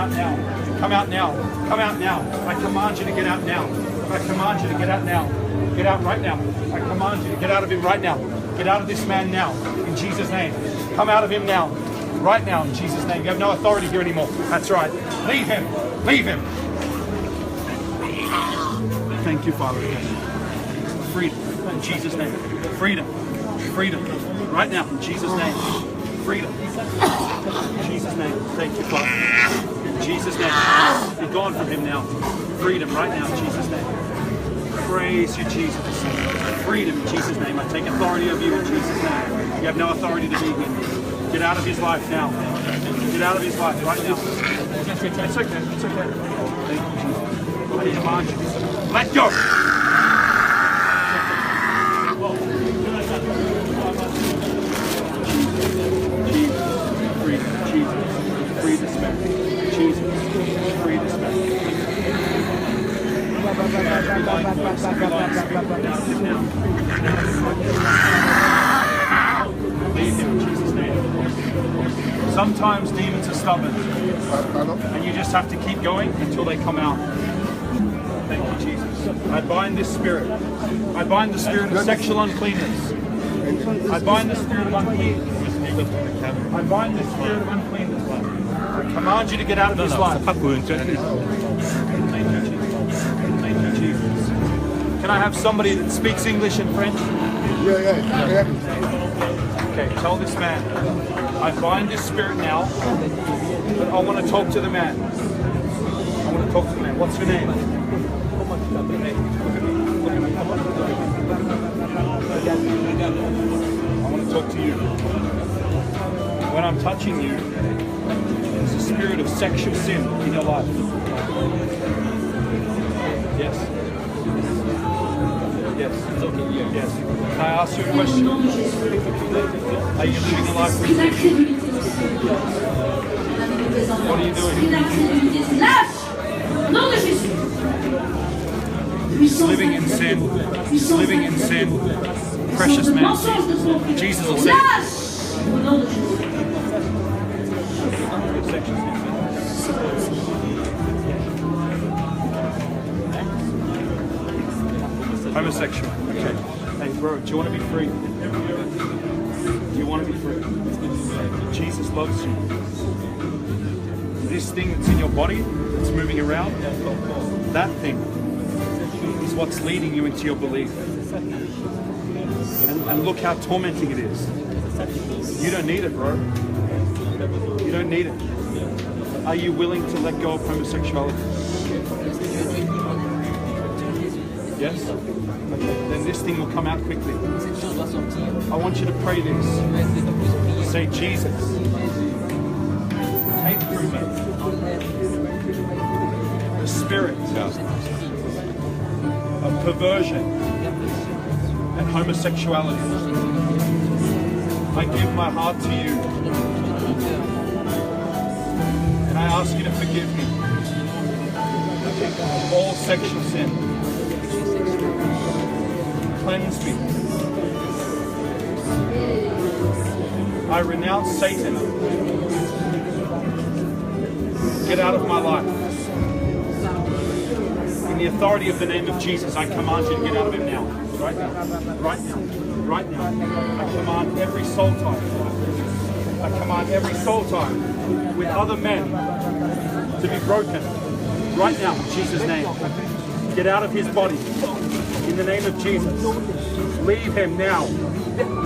out now. Come out now. Come out now. I command you to get out now. I command you to get out now. Get out right now. I command you to get out of him right now. Get out of this man now. In Jesus' name. Come out of him now. Right now in Jesus' name. You have no authority here anymore. That's right. Leave him. Leave him. Thank you, Father. Freedom. In Jesus' name. Freedom. Freedom. Right now. In Jesus' name. Freedom. In Jesus' name. Thank you, Father. In Jesus' name. Be gone from him now. Freedom right now in Jesus' name. Praise you, Jesus. Freedom in Jesus' name. I take authority over you in Jesus' name. You have no authority to be here. Get out of his life now. Get out of his life right now. It's okay. It's okay. Thank you, Jesus. I command you. Let go. Free this man. Jesus. Free this man. Leave him in Jesus' name. Sometimes demons are stubborn. And you just have to keep going until they come out. Thank you, Jesus. I bind this spirit. I bind the spirit of sexual uncleanness. I bind the spirit of uncleanness. I bind the spirit of uncleanness. I command you to get out of his life. Thank you, Jesus. Can I have somebody that speaks English and French? Yeah. Okay, tell this man, I bind this spirit now, but I want to talk to the man. I want to talk to the man. What's your name? I want to talk to you. When I'm touching you, there's a spirit of sexual sin in your life. Yes. Yes. Yes. Can I ask you a question? Are you living a life with sin? What are you doing? Living in sin. Living in sin. Precious man. Jesus will say. Homosexual. Okay. Hey, bro, do you want to be free? Do you want to be free? Jesus loves you. This thing that's in your body, that's moving around, that thing is what's leading you into your belief. And look how tormenting it is. You don't need it, bro. You don't need it. Are you willing to let go of homosexuality? Yes? Okay. Then this thing will come out quickly. I want you to pray this. Say, Jesus, take through me the spirit of perversion and homosexuality. I give my heart to you. And I ask you to forgive me of all sexual sin. Cleanse me. I renounce Satan. Get out of my life. In the authority of the name of Jesus, I command you to get out of him now. Right now. Right now. Right now. I command every soul tie. I command every soul tie with other men to be broken. Right now, in Jesus' name. Get out of his body. In the name of Jesus. Leave him now.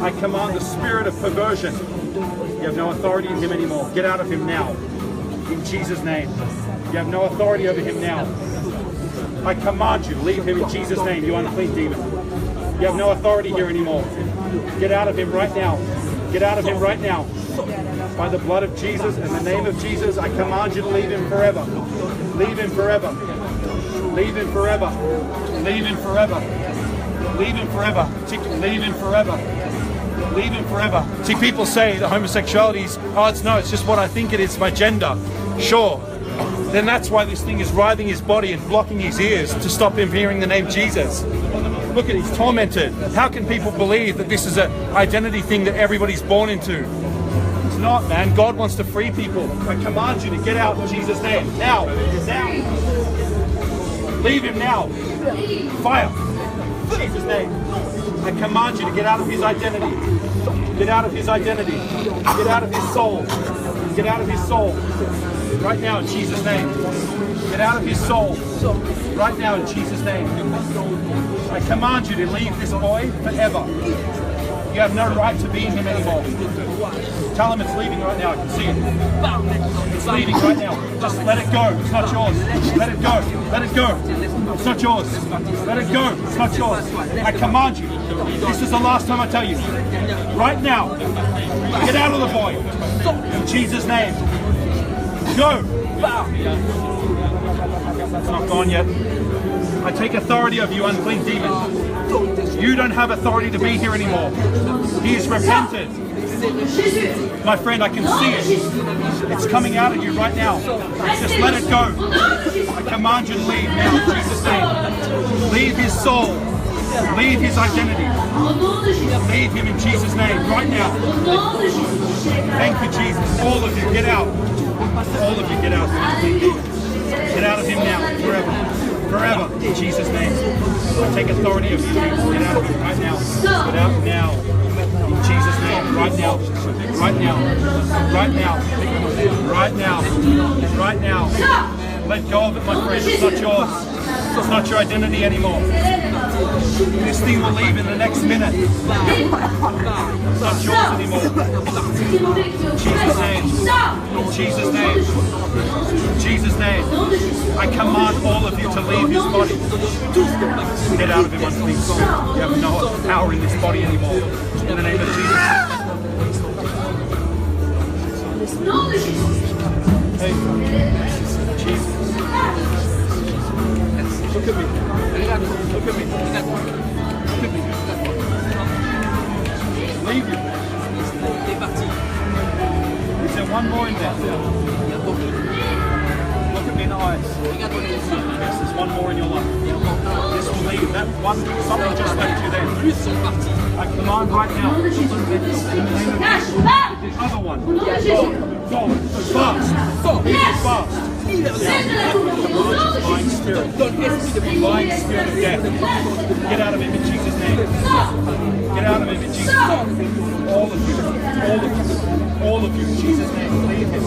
I command the spirit of perversion. You have no authority in him anymore. Get out of him now. In Jesus' name. You have no authority over him now. I command you, leave him in Jesus' name, you unclean demon. You have no authority here anymore. Get out of him right now. Get out of him right now. By the blood of Jesus and the name of Jesus, I command you to leave him forever. Leave him forever. Leave him forever. Leave him forever. Leave him forever. Leave him forever. Leave him forever. See, people say that homosexuality is, it's just what I think it is, my gender. Sure. Then that's why this thing is writhing his body and blocking his ears to stop him hearing the name Jesus. Look at it, he's tormented. How can people believe that this is an identity thing that everybody's born into? It's not, man. God wants to free people. I command you to get out in Jesus' name. Now. Now. Leave him now. Fire. In Jesus' name. I command you to get out of his identity. Get out of his identity. Get out of his soul. Get out of his soul. Right now in Jesus' name. Get out of his soul. Right now in Jesus' name. I command you to leave this boy forever. You have no right to be in him anymore. Tell him it's leaving right now. I can see it. It's leaving right now. Just let it go. It's not yours. Let it go. Let it go. It's not yours. Let it go. It's not yours. I command you. This is the last time I tell you. Right now. Get out of the boy. In Jesus' name. Go. It's not gone yet. I take authority of you, unclean demon. You don't have authority to be here anymore. He is repented. My friend, I can see it. It's coming out of you right now. Just let it go. I command you to leave now in Jesus' name. Leave his soul. Leave his identity. Leave him in Jesus' name right now. Thank you, Jesus. All of you, get out. All of you, get out. Get out of him now, forever. Forever, in Jesus' name. I take authority of you. Get out of him right now. Get out now. In Jesus' name. Right now. Right now. Right now. Right now. Right now. Let go of it, my friend. It's not yours. It's not your identity anymore. This thing will leave in the next minute. It's not yours anymore. In Jesus' name. In Jesus' name. In Jesus' name. I command all of you to leave his body. Get out of him, unclean spirit. You have no power in this body anymore. In the name of Jesus. Hey, Jesus. Look at me. Look at me. Look at me. Leave you. Is there one more in there? Look at me in the eyes. Yes, there's one more in your life. This will leave. That one, something just left you there. I command right now. In the name of Jesus. The other one. Go. Fast. Fast. Lying spirit. Lying spirit of death. Get out of him in Jesus' name. Get out of him in Jesus' name. All of you. All of you. All of you in Jesus' name. Leave him.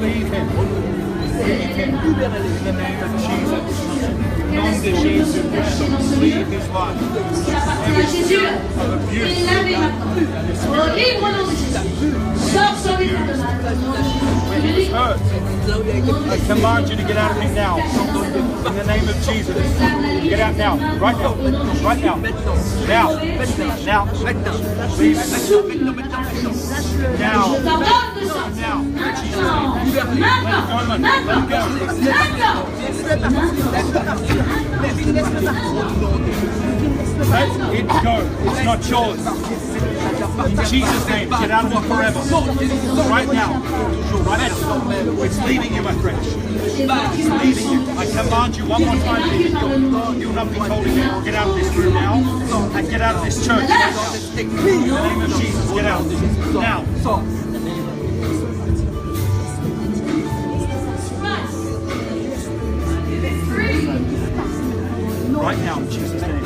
Leave him. Leave him. In the name of Jesus. Nom de Jésus. Leave his life. Every spirit of abuse. When he was hurt, I command you to get out of him now. In the name of Jesus. Get out now. Right now. Right now. Now. Now. Leave it. Now. Now. Let it go. It's not yours. In Jesus' name, get out of it forever. Right now. Right now. It's leaving you, my friend. It's leaving you. I command you one more time. You'll not be told again. Get out of this room now. And get out of this church. In the name of Jesus, get out. Now. Right now, in Jesus' name.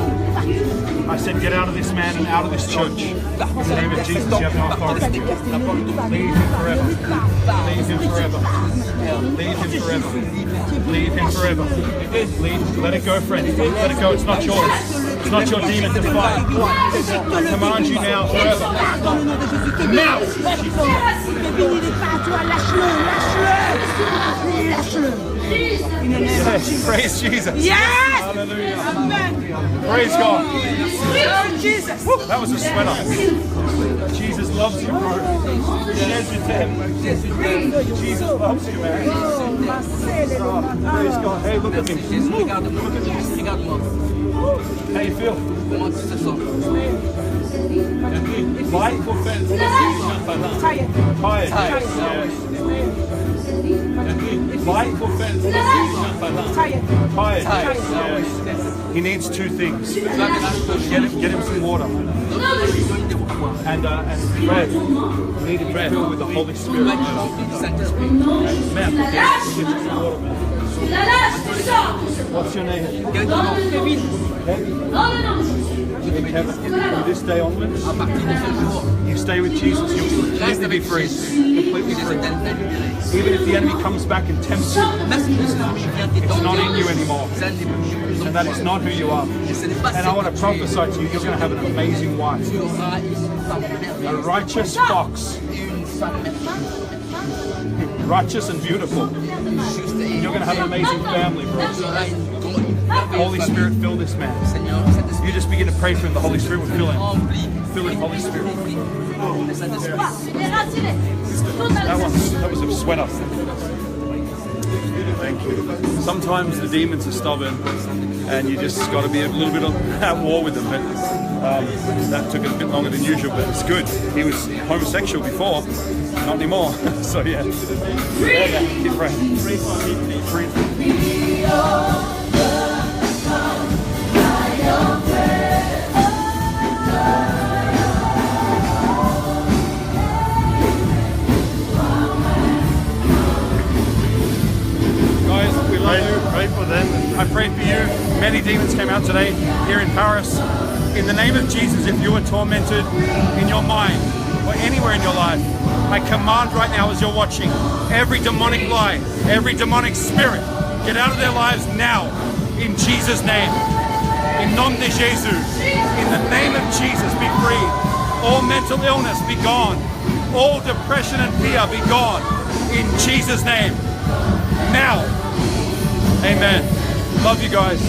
I said, get out of this man and out of this church. In the name of Jesus, you have no authority. Leave him forever. Leave him forever. Leave him forever. Leave him forever. Leave. Let it go, friend. Let it go. It's not yours. It's not your demon to fight. I command you now forever. Now! Yes, praise Jesus. Yes! Hallelujah. Amen. Praise God. Lord Jesus. That was a sweater. Jesus loves you, bro. Jesus loves you, man. Praise God. Hey, look at me. Look at me. How you feel? Light or tired? Tired. Yes. Light or fancy? Tired. Tired. Yes. He needs two things. Get him some water. And bread. You need to be filled with the Holy Spirit. Man, get some water, man. What's your name? Kevin, from this day onwards, you stay with Jesus, you'll completely be free. Completely free. Even if the enemy comes back and tempts you, it's not in you anymore. And that is not who you are. And I want to prophesy to you, you're going to have an amazing wife. A righteous fox. Righteous and beautiful. And you're going to have an amazing family, bro. Holy Spirit, fill this man. You just begin to pray for him. The Holy Spirit will fill him. Fill him, Holy Spirit. That was a sweater. Thank you. Sometimes the demons are stubborn, and you just got to be a little bit at war with them. But that took a bit longer than usual, but it's good. He was homosexual before, not anymore. So yeah. Keep praying. Free. Guys, we love you. Pray for them. I prayed for you. Many demons came out today here in Paris. In the name of Jesus, if you are tormented in your mind or anywhere in your life, I command right now as you're watching, every demonic lie, every demonic spirit, get out of their lives now, in Jesus' name. In nom de Jesus. In the name of Jesus, be free. All mental illness, be gone. All depression and fear, be gone. In Jesus' name. Now. Amen. Love you guys.